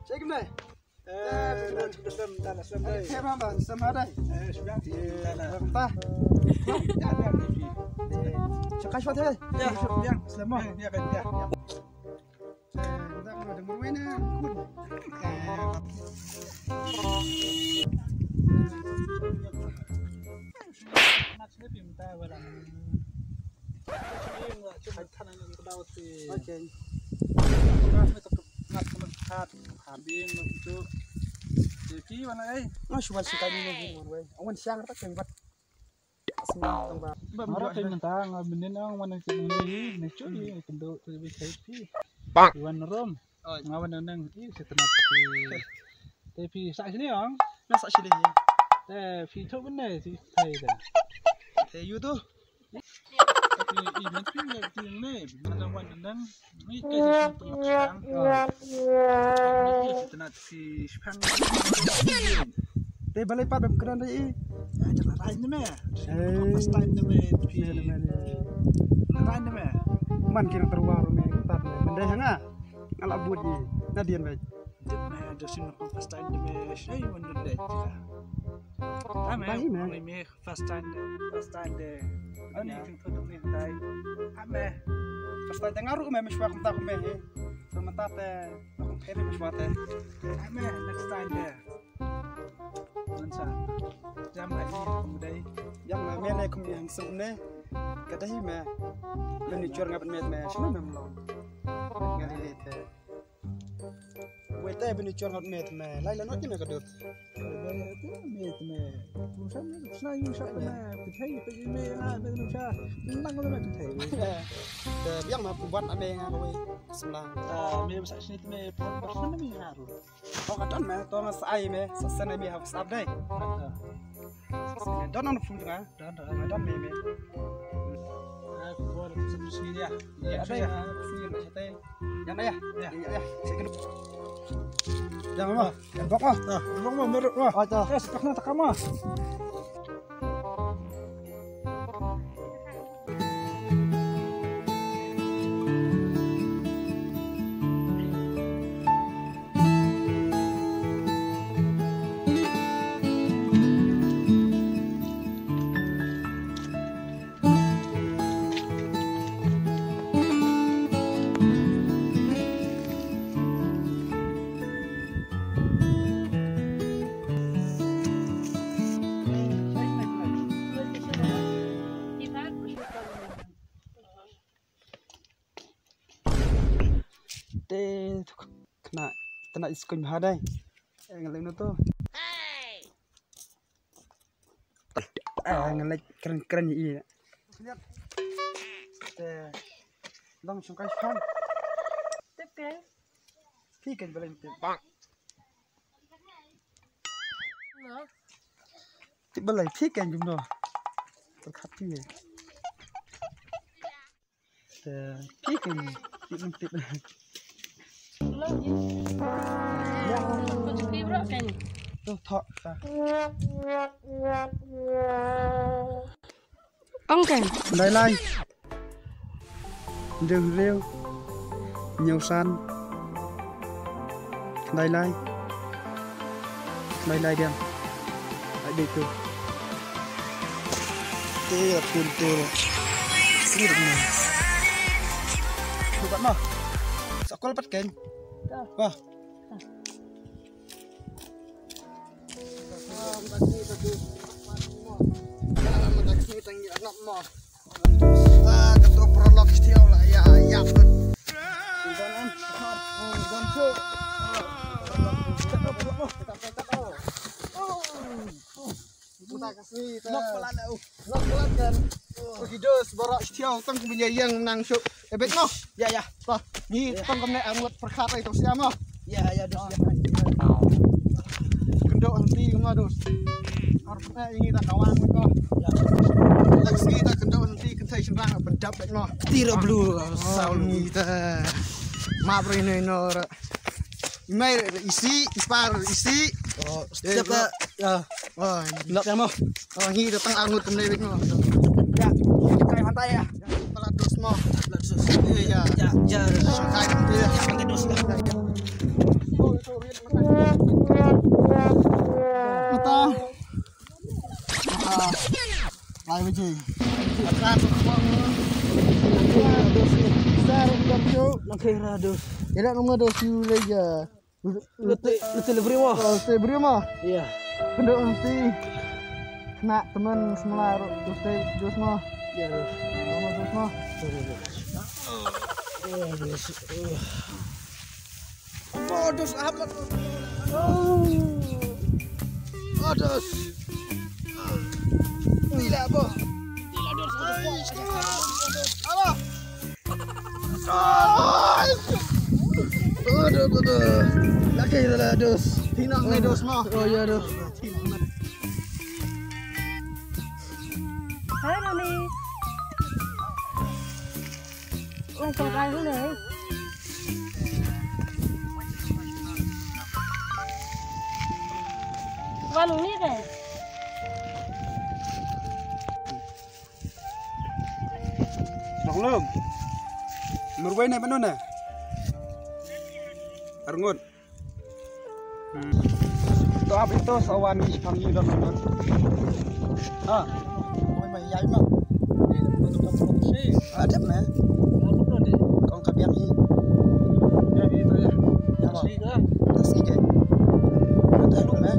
Cek ni. Sama đây. Entah. Cakap apa tadi? Ya, yang sama. Ya kan ya. Kita mau dengar mana? Nak sini pinta barang. Cuma tanah yang kedau tu. Okey. Habis itu jadi mana cuma sekali lagi awan siang tak kembat semua tempat orang tu mentang benin orang mana cemuni necuri kendo lebih sapi iwan rom ngawan nang ini setenat tapi sak sini orang sak sini tapi tu benar sih saya you tu tapi ini pinggir ni mana wan nang ni kes tengah setenat si sepang balai pat berkeran dari jangan lain ni meh first time ni meh lain ni meh man kira terwar meh tat mendeh hanga ala buat ni nadian meh jadi sini first time ni meh saya mana deh Ame, me first time deh. Ani tinggal tu ni tay. Ame, first time dengaru me mesti aku tak me. Sementara aku kiri mesti mate. Ame, next time deh. Nanti, jam lagi kemudian. Jam me ni kemudian sebne. Kata hi me, beni jual ngapain me, sini me melong. Ngali lete. Wait, beni jual ngapain me, lain lain macam me kadut. Yang mah buat apa yang aku senang. Me besar sini me persen me haru. Oh kadang me, tu mas ay me, sesen me harus update. Don't on food kan? Don't me. Aku buat sini dia. Ya ada ya, sini macam yang ya. Jangan mah, tembak mah. Tembak mah meruk mah. Sepak nak takam mah. Kena iskun bahadai. Ngelek tu. Ngelek keren-keren ni. Lihat. Long sungkai pan. Tip kan? Pikan boleh tip. Tip boleh pikan jumlah. Terkati. Pikan tip. Ya, aku cakap kan. Tuh, thok. Okay. Lai. Đường rêu. Nhiều san. Lai. Lai đen. Lại đây tu. Đây là punto. Sini dah. Bukan mah. Sekolah pat kan? Wah. Ketua prolog setiap lah ya pun. Kita kasih nok pelan kan. Hidup sebarak setiap tang punya yang nang syuk. Ebek noh. Ya. Bah, ni tang kemne angut perkara itu siapa? Ya dos. Kendok henti ngados. Harusnya ini tak kawan kau. Ya. Lagi kita kendok henti kentai serang benda. dapat no. Tira blue sauni ta. Maaf ini no. Email isi, ispar isi. Oh, setiap ya. Oh, nak yang mau. Oh, ini datang angut kembali no. Ya, kayak pantai ya. Pelat dos mo. Pelat dos. Iya. Ya, ya. Kayak pantai ya. Pantai dos dah. Mata. Lai beji. Akan uang. Dos besar udah tu. Nakira dos. Tidak nomor dos lagi. Lu beri mah. Oh, beri mah. Iya. Penduk nanti. Nak teman semula dos mah. Ya, nomor dos mah. Oh, dos apa? Oh, dos. Tidak apa? Tidak dos. Apa? Aduh. Laki dah dos. Tinang ni dos mah. Oh ya dos. Hai Rani. Ôi trời ơi hướng này. Qua lùng nít này. Nong lum. Merway ni mana na? Arngun. Tu apa itu sawan ni panggil dah mana? Ah, Mày dạy mà. Ada mah. Kau kabiak ni. ya itu ya. Khasi ke? Khasi ke? Ada lu mah.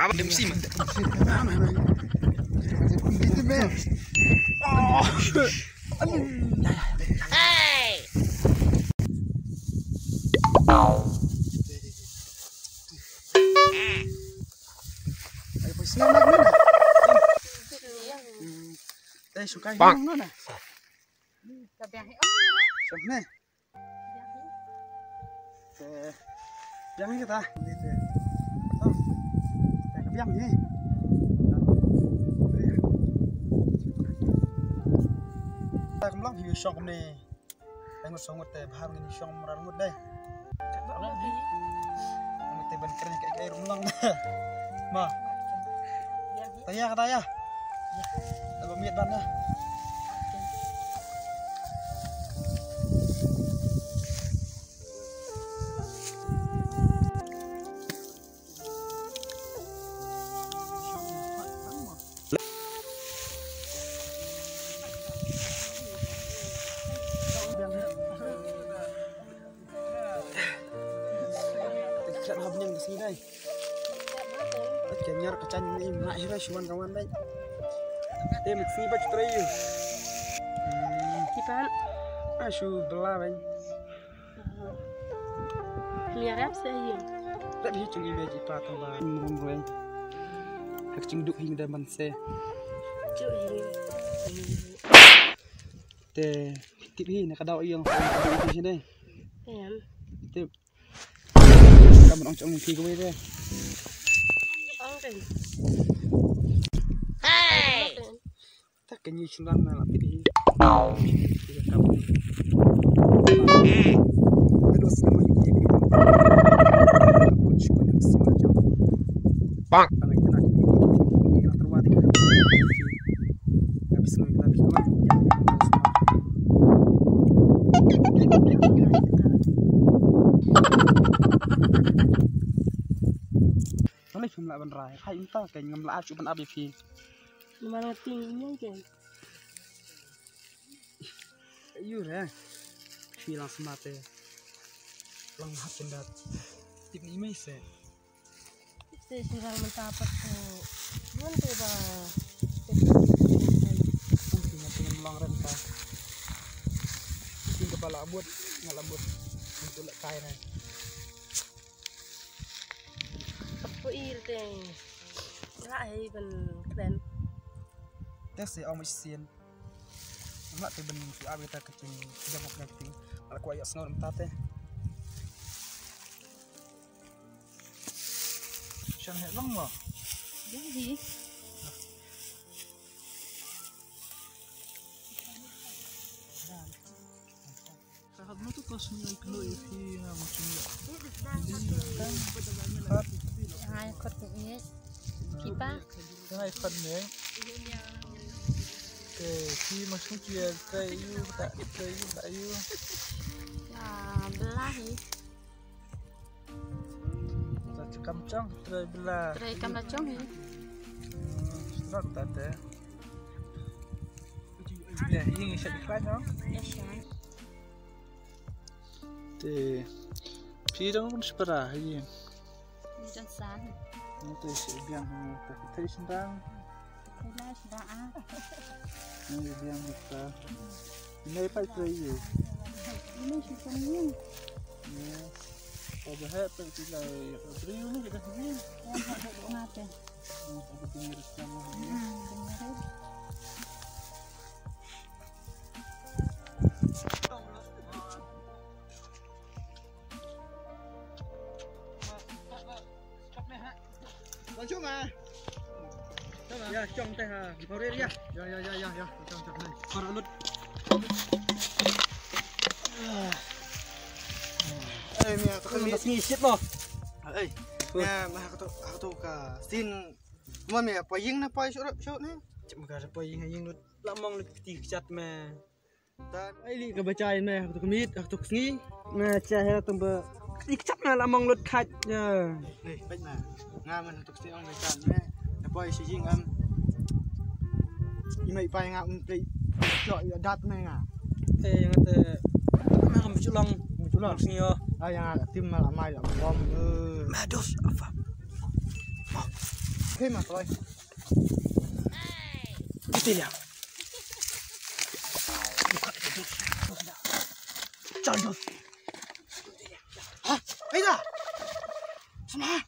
Apa dia musim? Hey. Ayo pos nak mana? Suka yang mana? Kabiak ni orang. Sana. Yang ni kita. Yang ni. Ta kemlang hiu syong ni. Tengok songot teh bahar ni syong merangut deh. Ini teh ban keren kayak air melang. Ma. Taya. Kalau miat ban lah. Tidak nak benyang di sini dai. Kayaknya kecan ini nak hira syuan kawan dai. Dia mesti baca terayu. Kipan. Asyu belah bang. Miarap saya. Tak bisa cungi baju patah bang. Murung. Hak cingduk hingga daman se. Teh tip hi nak kadau yang di sini. Em. Tip. Kamu orang cakap mungkin kau deh. Orang. Hey. Tak kenyi senang nak tip hi. Aduh sama ini. Kunci semua jam. Bang. Kami tenang ini yang terwati. Habis kita keluar. Nó không lại bần rải, hay chúng ta cảnh ngầm lạ chụp bần áp phì. Mà nó tình như vậy. Ayun bilang semate. Lang hakin dat. Tip ni mai se. Sirang mentapat ko. Bukan tiba. Tinggal melang renta. Tinggal kepala abut, ngalabut. Untuk lek kain. Apa teng. Rai ben keren. Tes si om isien. Mak tu ben si abi ta kecing jamak nanti. Ala ko ayak snor mtate. Shan he long mo. Jadi. Sahat mo tu kos ni kilo ifi macam ni. Hai kot ini. Kipa. Tengah ikan ni. Khi mà xuống kia cây yêu tại yêu Belah ni. tak cakap cang tray belah Tray kam lacong ni. nak tak ada ya ini saya ikan no Yashan. te phi dong pun separa ini Dan san. itu si biang tak tadi sendang Belah sudah ini biang kita ini apa tray you Ini sudah ni. ya oh bahaya pergi lagi beriu ni kita sini Mate. kita pinggir sama Benar. Langsung mah. ya cong teh ha korek ya Ya. Langsung nih. Paralut. Mia tu kan Ngisit mo. Mia mah aku tu ka sin. Mah mia paying na pay syurap ni. Cik muka ada paying haying lut lamong lut cat me. Dan Ai li ka bacain me aku tu kemit aku tu sngi. Me cah he tu be cat me lamong lut khat ya. baik mah. Ngaman untuk si ong bekan me. Na pay si jing am. Imai pay ngam play. Chọi dat me nga. Yang kata me kam culang sngi yo. Yang tim malah mai bom. Mados apa? Thế mà thôi. Betul ya. Jangan. Hah? Bây giờ. Sama.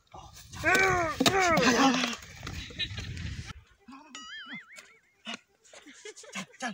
Chân.